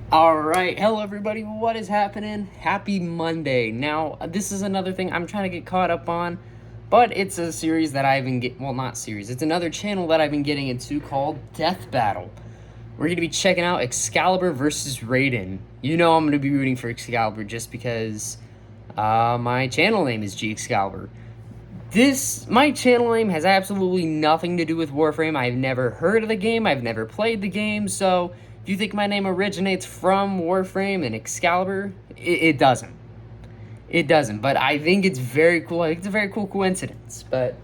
Alright, hello everybody, what is happening? Happy Monday. Now, this is another thing I'm trying to get caught up on, but it's a series that I've been well, not series, it's another channel that I've been getting into called Death Battle. We're going to be checking out Excalibur versus Raiden. You know I'm going to be rooting for Excalibur just because my channel name is Excalibur. My channel name has absolutely nothing to do with Warframe. I've never heard of the game, I've never played the game, so if you think my name originates from Warframe and Excalibur, it doesn't. It doesn't, but I think it's very cool. I think it's a very cool coincidence. But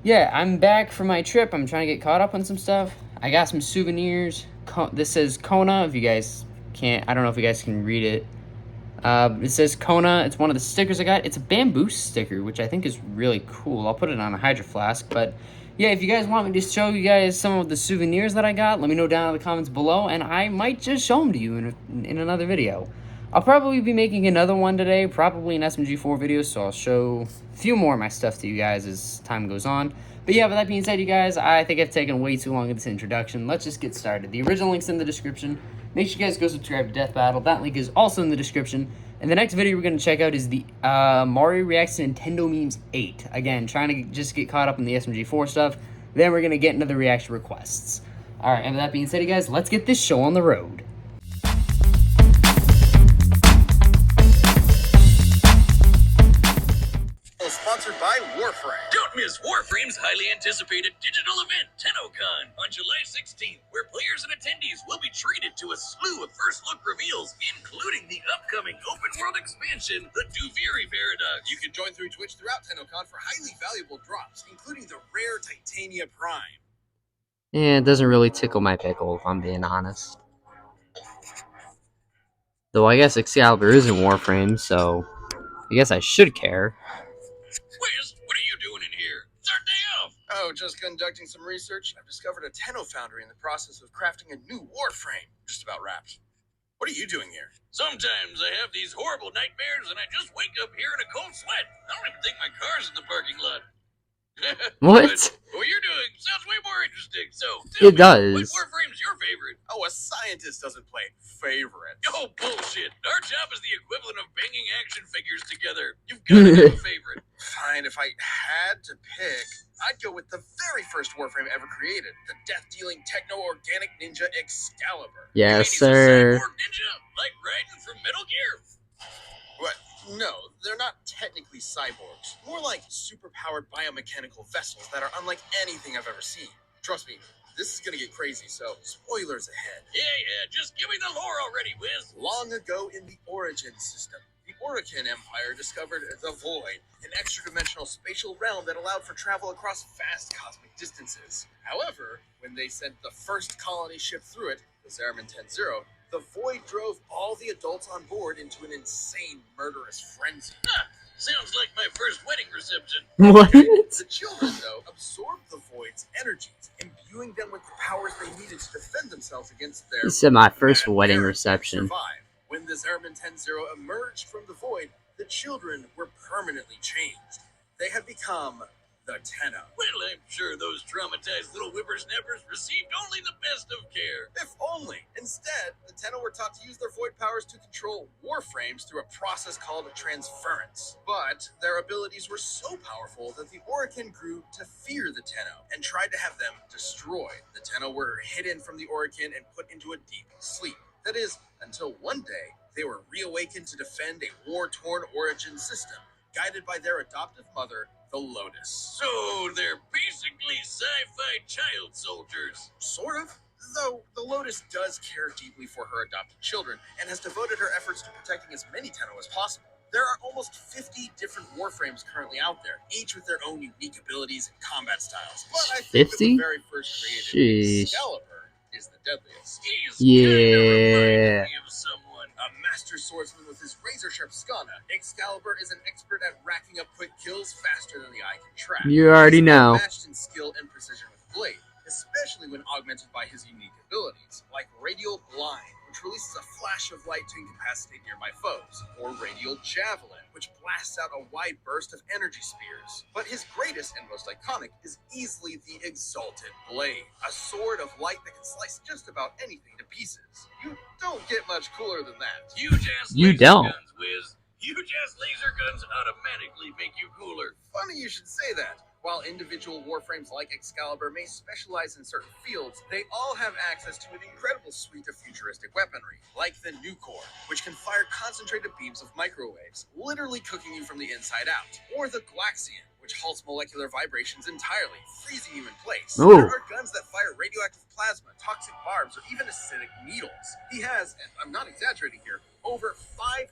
yeah, I'm back from my trip. I'm trying to get caught up on some stuff. I got some souvenirs. This says Kona. If you guys can't, I don't know if you guys can read it. It says Kona. It's one of the stickers I got. It's a bamboo sticker, which I think is really cool. I'll put it on a Hydro Flask. But yeah, if you guys want me to show you guys some of the souvenirs that I got, let me know down in the comments below, and I might just show them to you in another video. I'll probably be making another one today, probably an SMG4 video, so I'll show a few more of my stuff to you guys as time goes on. But yeah, with that being said, you guys, I think I've taken way too long in this introduction. Let's just get started. The original link's in the description. Make sure you guys go subscribe to Death Battle. That link is also in the description. And the next video we're going to check out is the Mario Reacts to Nintendo Memes 8. Again, trying to just get caught up in the SMG4 stuff. Then we're going to get into the reaction requests. Alright, and with that being said, you guys, let's get this show on the road. Sponsored by Warframe. Don't miss Warframe's highly anticipated digital event, TennoCon, on July 16th, where players and attendees will be treated to a slew of first-look reveals, including the upcoming open-world expansion, the Duviri Paradox. You can join through Twitch throughout TennoCon for highly valuable drops, including the rare Titania Prime. Yeah, it doesn't really tickle my pickle, if I'm being honest. Though I guess Excalibur isn't Warframe, so I guess I should care. Wiz, what are you doing in here? It's our day off. Oh, just conducting some research. I've discovered a Tenno foundry in the process of crafting a new Warframe. Just about wrapped. What are you doing here? Sometimes I have these horrible nightmares and I just wake up here in a cold sweat. I don't even think my car's in the parking lot. What? What you're doing sounds way more interesting. So, It does. What Warframe's your favorite? Oh, a scientist doesn't play favorite. Oh, bullshit. Our job is the equivalent of banging action figures together. You've got to have a favorite. Fine, if I had to pick, I'd go with the very first Warframe ever created, the death-dealing techno-organic ninja Excalibur. Yes, He's sir. a cyborg ninja, like Raiden from Metal Gear. What? No, they're not technically cyborgs. More like super-powered biomechanical vessels that are unlike anything I've ever seen. Trust me, this is gonna get crazy, so spoilers ahead. Yeah, just give me the lore already, Wiz. Long ago in the Origin system, the Orokin Empire discovered the Void, an extra-dimensional spatial realm that allowed for travel across vast cosmic distances. However, when they sent the first colony ship through it, the Zeraman 10-0, the Void drove all the adults on board into an insane, murderous frenzy. Sounds like my first wedding reception. What? The children, though, absorbed the Void's energies, imbuing them with the powers they needed to defend themselves against their... He said my first bad wedding parents reception. survive. When the Zeraman 10-0 emerged from the Void, the children were permanently changed. They had become the Tenno. Well, I'm sure those traumatized little whippersnappers received only the best of care. If only. Instead, the Tenno were taught to use their Void powers to control Warframes through a process called transference. But their abilities were so powerful that the Orokin grew to fear the Tenno and tried to have them destroyed. The Tenno were hidden from the Orokin and put into a deep sleep. That is, until one day, they were reawakened to defend a war-torn Origin system, guided by their adoptive mother, the Lotus. So they're basically sci-fi child soldiers. Sort of. Though the Lotus does care deeply for her adopted children and has devoted her efforts to protecting as many Tenno as possible. There are almost 50 different Warframes currently out there, each with their own unique abilities and combat styles. But I think that 50? the very first created Sheesh. Excalibur is the deadliest. He's Yeah. kind of reminding me of someone. A master swordsman with his razor-sharp skana, Excalibur is an expert at racking up quick kills faster than the eye can track. You already He's know. matched in skill and precision with Blade, especially when augmented by his unique abilities, like Radial Blind, which releases a flash of light to incapacitate nearby foes, or Radial Javelin, which blasts out a wide burst of energy spears. But his greatest and most iconic is easily the Exalted Blade, a sword of light that can slice just about anything to pieces. You don't get much cooler than that. Huge-ass You laser don't. guns, Wiz. Huge-ass laser guns automatically make you cooler. Funny you should say that. While individual warframes like Excalibur may specialize in certain fields, they all have access to an incredible suite of futuristic weaponry, like the Nucor, which can fire concentrated beams of microwaves, literally cooking you from the inside out, or the Glaxian, which halts molecular vibrations entirely, freezing you in place. Ooh. There are guns that fire radioactive plasma, toxic barbs, or even acidic needles. He has, and I'm not exaggerating here, over 500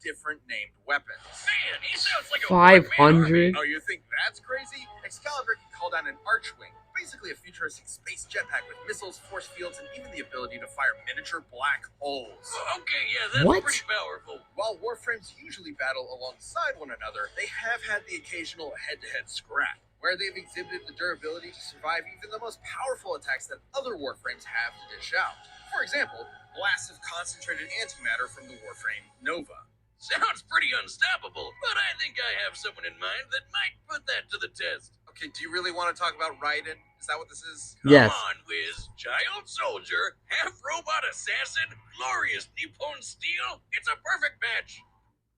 different named weapons. Man, he sounds like a 500? Oh, you think that's crazy? Excalibur can call down an archwing, basically a futuristic space jetpack with missiles, force fields, and even the ability to fire miniature black holes. Okay, yeah, that's What? pretty powerful. While warframes usually battle alongside one another, they have had the occasional head-to-head scrap, where they've exhibited the durability to survive even the most powerful attacks that other warframes have to dish out. For example, blasts of concentrated antimatter from the warframe Nova. Sounds pretty unstoppable, but I think I have someone in mind that might put that to the test. Okay, do you really want to talk about Raiden? Is that what this is? Yes. Come on, Wiz. Child soldier, half-robot assassin, glorious Nippon steel. It's a perfect match.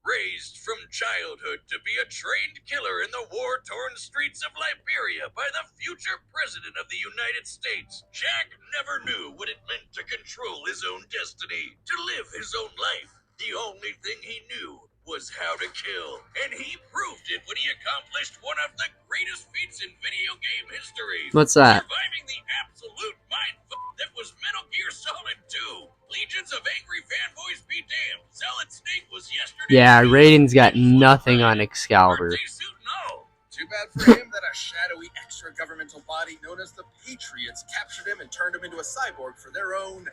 Raised from childhood to be a trained killer in the war-torn streets of Liberia by the future president of the United States, Jack never knew what it meant to control his own destiny, to live his own life. The only thing he knew was how to kill, and he proved it when he accomplished one of the greatest feats in video game history. What's that? Surviving the absolute mindfuck that was Metal Gear Solid 2. Legions of angry fanboys be damned. Solid Snake was yesterday. Yeah, Raiden's got nothing on Excalibur. Birthday suit and all. Too bad for him that a shadowy extra-governmental body known as the Patriots captured him and turned him into a cyborg for their own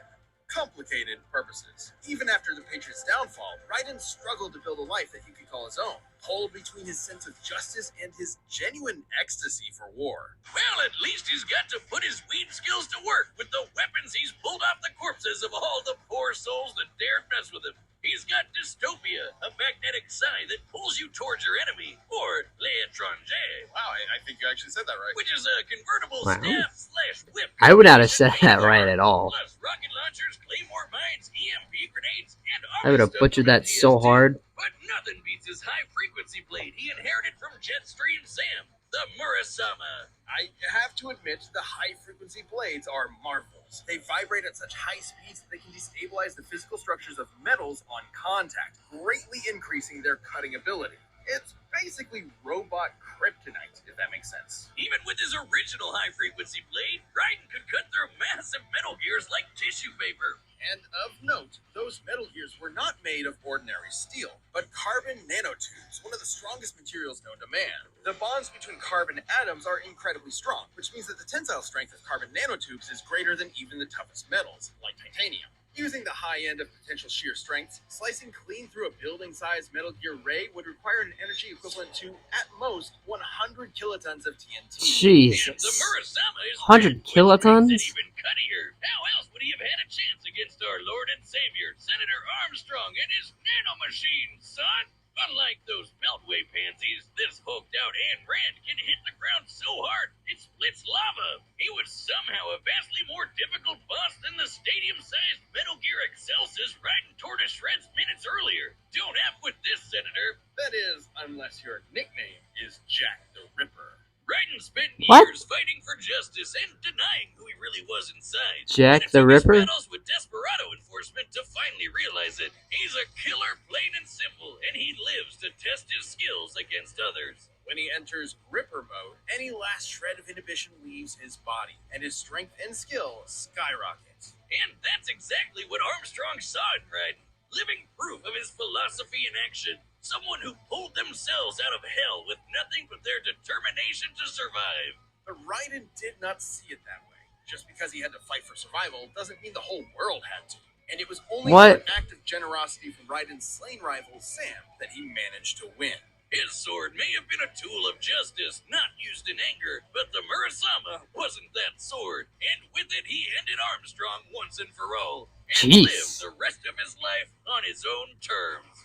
complicated purposes. Even after the Patriots' downfall, Raiden struggled to build a life that he could call his own, pulled between his sense of justice and his genuine ecstasy for war. Well, at least he's got to put his weed skills to work with the weapons he's pulled off the corpses of all the poor souls that dared mess with him. He's got dystopia, a magnetic sign that pulls you towards your enemy, or l'étranger. Wow, I think you actually said that right. Which is a convertible Wow. staff/whip. I would not have said that right at all. Plus rocket launchers, claymore mines, EMP grenades, and I would have butchered that so hard. But nothing beats his high-frequency blade he inherited from Jetstream Sam, the Murasama. I have to admit, the high-frequency blades are marvels. They vibrate at such high speeds that they can destabilize the physical structures of metals on contact, greatly increasing their cutting ability. It's basically robot kryptonite, if that makes sense. Even with his original high-frequency blade, Raiden could cut through massive metal gears like tissue paper. And of note, those metal gears were not made of ordinary steel, but carbon nanotubes, one of the strongest materials known to man. The bonds between carbon atoms are incredibly strong, which means that the tensile strength of carbon nanotubes is greater than even the toughest metals, like titanium. Using the high end of potential shear strengths, slicing clean through a building-sized Metal Gear ray would require an energy equivalent to, at most, 100 kilotons of TNT. And the Jesus. Murasama is 100 kilotons? even cuttier. How else would he have had a chance against our Lord and Savior, Senator Armstrong, and his nanomachine, son? Unlike those Beltway pansies, this hulked-out Ayn Rand can hit the ground so hard it splits lava. He was somehow a vastly more difficult boss than the stadium-sized Metal Gear Excelsis Raiden tore to shreds minutes earlier. Don't F with this, Senator. That is, unless your nickname is Jack the Ripper. Raiden spent What? years fighting for justice and denying who he really was inside. Jack And it the took his Ripper? battles with Desperado enforcement to finally realize it. He's a killer, plain and simple, and he lives to test his skills against others. When he enters Ripper mode, any last shred of inhibition leaves his body, and his strength and skill skyrocket. And that's exactly what Armstrong saw in Raiden. Living proof of his philosophy in action. Someone who pulled themselves out of hell with nothing but their determination to survive. But Raiden did not see it that way. Just because he had to fight for survival doesn't mean the whole world had to. And it was only What? through an act of generosity from Raiden's slain rival, Sam, that he managed to win. His sword may have been a tool of justice, not used in anger, but the Murasama wasn't that sword. And with it, he ended Armstrong once and for all. And Jeez. lived the rest of his life on his own terms.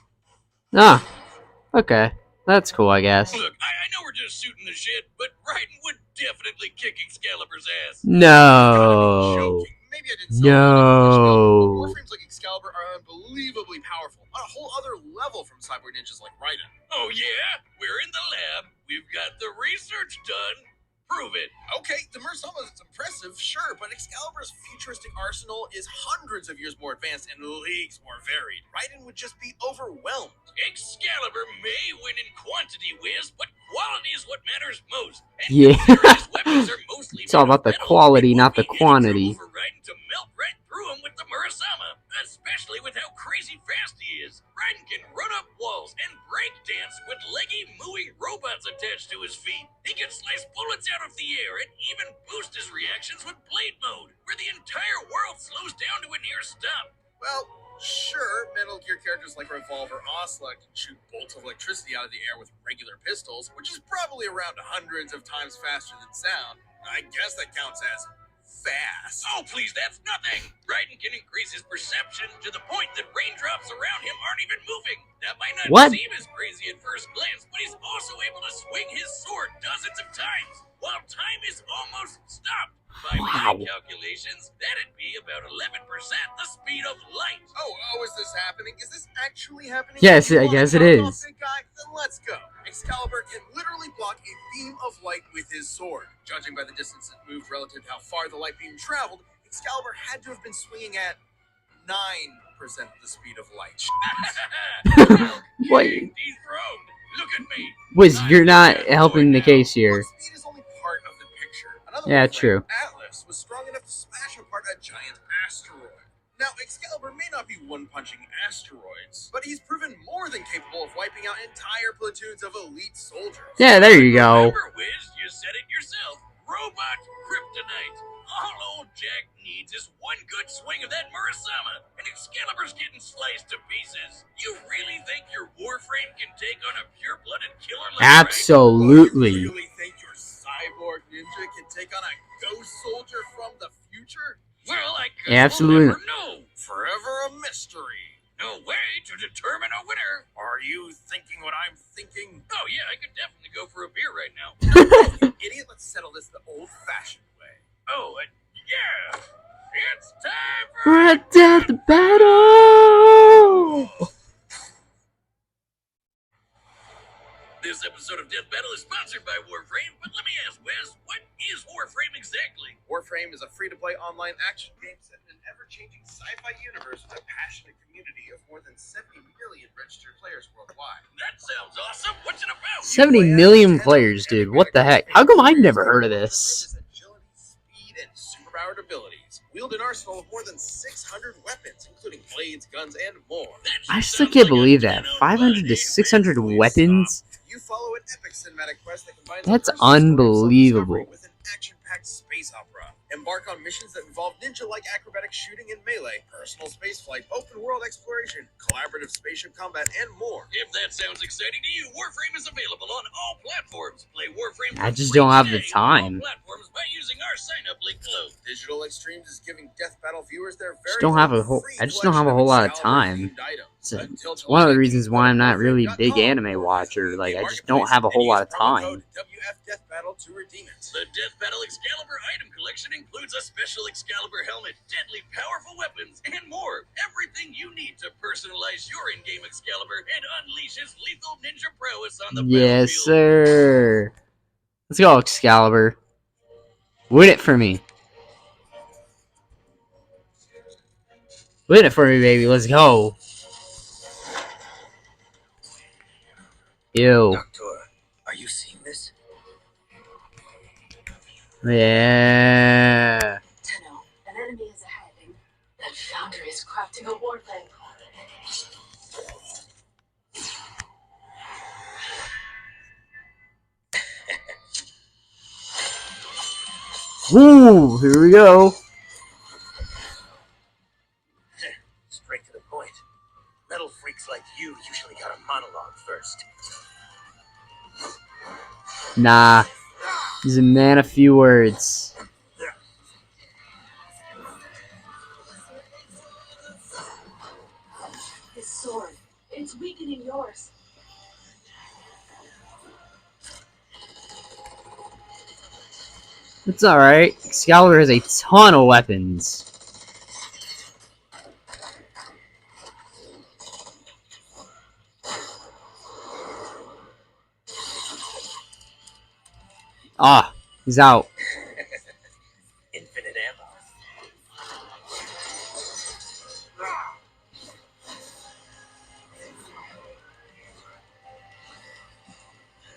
Ah, okay. That's cool, I guess. Look, I know we're just shooting the shit, but Raiden would definitely kick Excalibur's ass. No. Joking. Maybe I didn't sell it enough. No. Warframes like Excalibur Excalibur are unbelievably powerful, on a whole other level from cyborg ninjas like Raiden. Oh yeah? We're in the lab. We've got the research done. Prove it. Okay, the Mursama is impressive, sure, but Excalibur's futuristic arsenal is hundreds of years more advanced and leagues more varied. Raiden would just be overwhelmed. Excalibur may win in quantity, Wiz, but quality is what matters most. And Yeah. considering his weapons are mostly It's all made of about the metal, quality, it not won't the be any quantity. trouble for Raiden to melt right through him with the Murasama, especially with how crazy fast he is. Raiden can run up walls and break dance with leggy, mooing robots attached to his feet. He can slice bullets out of the air and even boost his reactions with blade mode, where the entire world slows down to a near stop. Well, sure, Metal Gear characters like Revolver Ocelot can shoot bolts of electricity out of the air with regular pistols, which is probably around hundreds of times faster than sound. I guess that counts as fast. Oh, please, that's nothing! Raiden can increase his perception to the point that raindrops around him aren't even moving. That might not What? seem as crazy at first glance, but he's also able to swing his sword dozens of times, while time is almost stopped. By Wow. my calculations, that'd be about 11% the speed of light. Oh, is this happening? Is this actually happening? Yes, You I wanna guess it knock off, is. big guy? Then let's go. Excalibur can literally block a beam of light with his sword. Judging by the distance it moved relative to how far the light beam traveled, Excalibur had to have been swinging at 9% the speed of light. What? Dethroned. Look at me. Wiz, you're not helping the case here. But speed is only part of the picture. Another Yeah, one, true. Atlas was strong enough to smash apart a giant asteroid. Now, Excalibur may not be one-punching asteroids, but he's proven more than capable of wiping out entire platoons of elite soldiers. Yeah, there you go. Remember, Wiz, you said it yourself. Robot kryptonite. All old Jack needs is one good swing of that Murasama, and Excalibur's getting sliced to pieces. You really think your Warframe can take on a pure-blooded killer like Raiden? Absolutely. You really think your cyborg ninja can take on a ghost soldier from the future? Well, I guess Absolutely. we'll never know. Forever a mystery. No way to determine a winner. Are you thinking what I'm thinking? Oh yeah, I could definitely go for a beer right now. You idiot, let's settle this the old-fashioned way. Oh, yeah. It's time for For a death battle! This episode of Death Battle is sponsored by Warframe, but let me ask, Wes, what is Warframe exactly? Warframe is a free-to-play online action game set in an ever-changing sci-fi universe with a passionate community of more than 70 million registered players worldwide. That sounds awesome. What's it about? 70 million players, dude. What the heck? How come I've never heard of this? Agility, speed, and superpowered abilities. Wield an arsenal of more than 600 weapons, including blades, guns, and more. I still can't believe that. 500 to 600 weapons? You follow an epic cinematic quest that combines That's a personal story of unbelievable. self-discovery with an action-packed space opera. Embark on missions that involve ninja-like acrobatic shooting and melee, personal spaceflight, open-world exploration, collaborative spaceship combat, and more. If that sounds exciting to you, Warframe is available on all platforms. Play Warframe I for just free don't have the today on all time. platforms by using our sign-up link below. Digital Extremes is giving Death Battle viewers their very don't have a own whole- free I just don't have a collection whole lot of Excalibur-themed time. items. It's a- Until It's one of the July reasons why I'm not really a big Warframe.com. anime watcher. Like, I just Marketplace don't have a whole and lot of use promo time. code WF Death Battle to redeem it. The Death Battle Excalibur item collection includes a special Excalibur helmet, deadly powerful weapons, and more. Everything you need to personalize your in-game Excalibur and unleash his lethal ninja prowess on the Yes, battlefield. sir. Let's go, Excalibur. Win it for me. Win it for me, baby. Let's go. Ew. Doctor, are you seeing this? Yeah. Tenno, an enemy is ahead, and that foundry is crafting a warplane. Woo! Here we go. Straight to the point. Metal freaks like you usually got a monologue first. Nah. He's a man of few words. His sword, it's weakening yours. It's alright. Excalibur has a ton of weapons. Ah, he's out. Infinite ammo.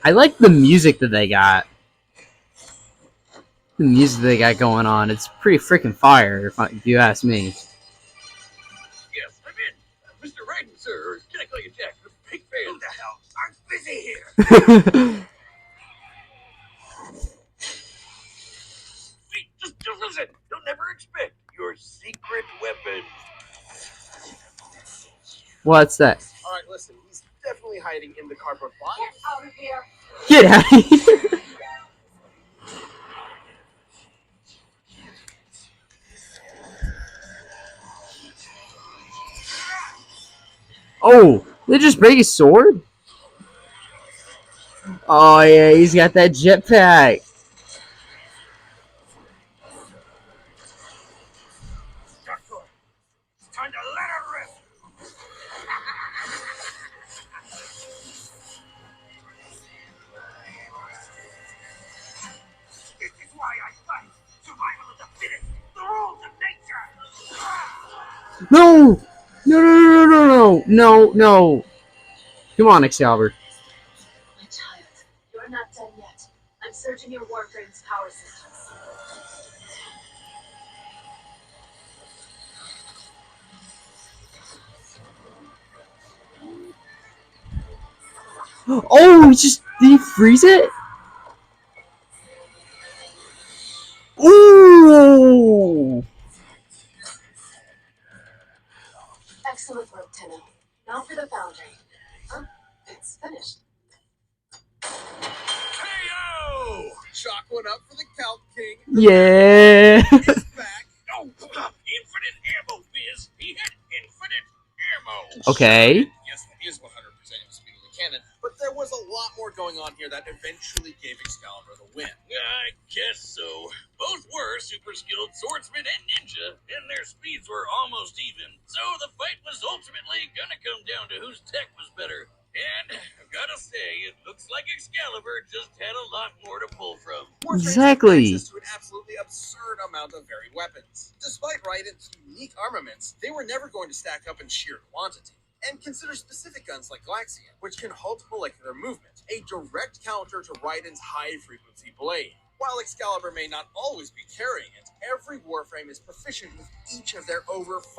I like the music that they got. The music they got going on. It's pretty freaking fire, if you ask me. Yes, I'm in. Mr. Raiden, sir. Or can I call you Jack? I'm a big fan. Who the hell? I'm busy here. Wait, just listen. You'll never expect your secret weapon. What's that? All right, listen. He's definitely hiding in the cardboard box. Get out of here. Get out of here. Oh, they just break his sword? Oh yeah, he's got that jetpack. It's time to let her rip. This is why I fight. Survival of the fittest. The rules of nature. No! No, no, no, no, no, no, no. Come on, Excalibur. My child, you're not done yet. I'm searching your Warframe's power systems. Oh, did he freeze it? Ooh! Excellent work, Tenno. Now for the foundry. Huh? It's finished. Hey-o! Chalk one up for the Calc King. Yeah! He's back. Oh, infinite ammo, Viz. He had infinite ammo. Okay. Yes, that is 100% indisputably canon, but there was a lot more going on here that eventually gave Excalibur the win. I guess so. Both were super skilled swordsmen and ninja, and their speeds were almost even. So the fight was ultimately gonna come down to whose tech was better. And I've gotta say, it looks like Excalibur just had a lot more to pull from. Warframes Exactly. had access to an absolutely absurd amount of varied weapons. Despite Raiden's unique armaments, they were never going to stack up in sheer quantity. And consider specific guns like Glaxian, which can halt molecular movement, a direct counter to Raiden's high-frequency blade. While Excalibur may not always be carrying it, every Warframe is proficient with each of their over 500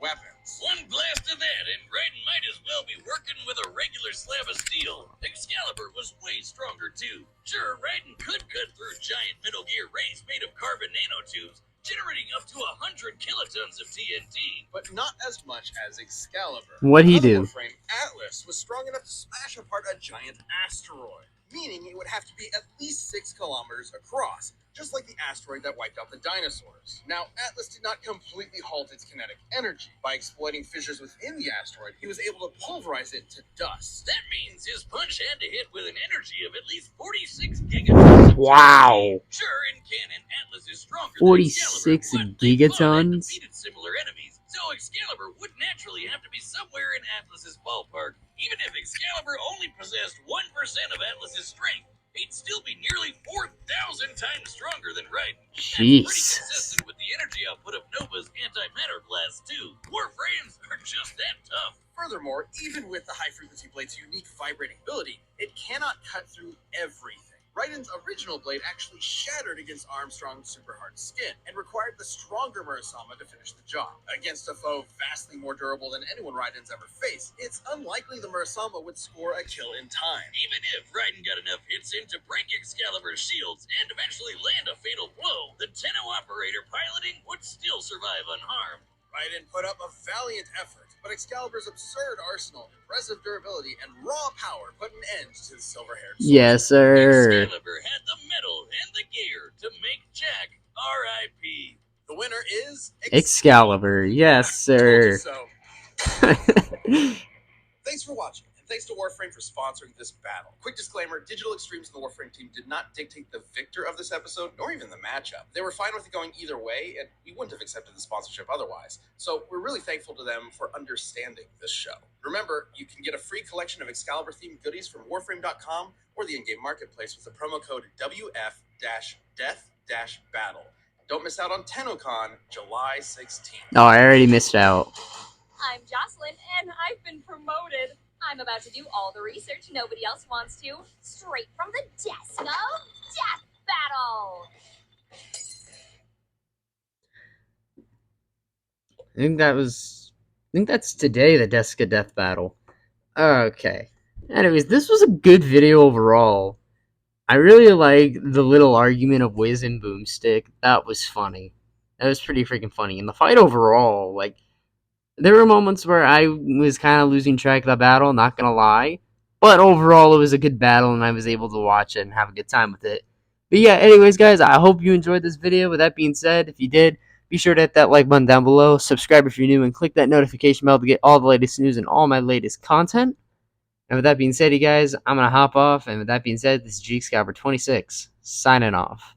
weapons. One blast of that, and Raiden might as well be working with a regular slab of steel. Excalibur was way stronger, too. Sure, Raiden could cut through giant Metal Gear rays made of carbon nanotubes, generating up to 100 kilotons of TNT. But not as much as Excalibur. What'd he Another do? Warframe, Atlas, was strong enough to smash apart a giant asteroid, meaning it would have to be at least 6 kilometers across, just like the asteroid that wiped out the dinosaurs. Now, Atlas did not completely halt its kinetic energy. By exploiting fissures within the asteroid, he was able to pulverize it to dust. That means his punch had to hit with an energy of at least 46 gigatons. Wow. Sure, in canon, Atlas is stronger 46 than Excalibur, but they fought and gigatons? defeated similar enemies, so Excalibur would naturally have to be somewhere in Atlas's ballpark. Even if Excalibur only possessed 1% of Atlas's strength, he'd still be nearly 4,000 times stronger than Raiden. That's pretty Jesus. consistent with the energy output of Nova's antimatter blast, too. Warframes are just that tough. Furthermore, even with the high-frequency blade's unique vibrating ability, it cannot cut through everything. Raiden's original blade actually shattered against Armstrong's super hard skin and required the stronger Murasama to finish the job. Against a foe vastly more durable than anyone Raiden's ever faced, it's unlikely the Murasama would score a kill in time. Even if Raiden got enough hits in to break Excalibur's shields and eventually land a fatal blow, the Tenno operator piloting would still survive unharmed. Raiden put up a valiant effort, but Excalibur's absurd arsenal, impressive durability, and raw power put an end to the silver-haired soldier. Yes, sir. Excalibur had the metal and the gear to make Jack R.I.P. The winner is Excalibur. Yes, Told you sir. so. Thanks for watching. And Thanks to Warframe for sponsoring this battle. Quick disclaimer, Digital Extremes and the Warframe team did not dictate the victor of this episode, nor even the matchup. They were fine with it going either way, and we wouldn't have accepted the sponsorship otherwise. So we're really thankful to them for understanding this show. Remember, you can get a free collection of Excalibur-themed goodies from Warframe.com or the in-game marketplace with the promo code WF-Death-Battle. Don't miss out on TennoCon, July 16th. Oh, I already missed out. I'm Jocelyn, and I've been promoted. I'm about to do all the research nobody else wants to, straight from the desk of Death Battle. I think that's today, the Desk of Death Battle. Okay. Anyways, this was a good video overall. I really like the little argument of Wiz and Boomstick. That was funny. That was pretty freaking funny. And the fight overall, like, there were moments where I was kind of losing track of the battle, not gonna lie. But overall, it was a good battle, and I was able to watch it and have a good time with it. But yeah, anyways, guys, I hope you enjoyed this video. With that being said, if you did, be sure to hit that like button down below, subscribe if you're new, and click that notification bell to get all the latest news and all my latest content. And with that being said, you guys, I'm going to hop off. And with that being said, this is Excalibur 26, signing off.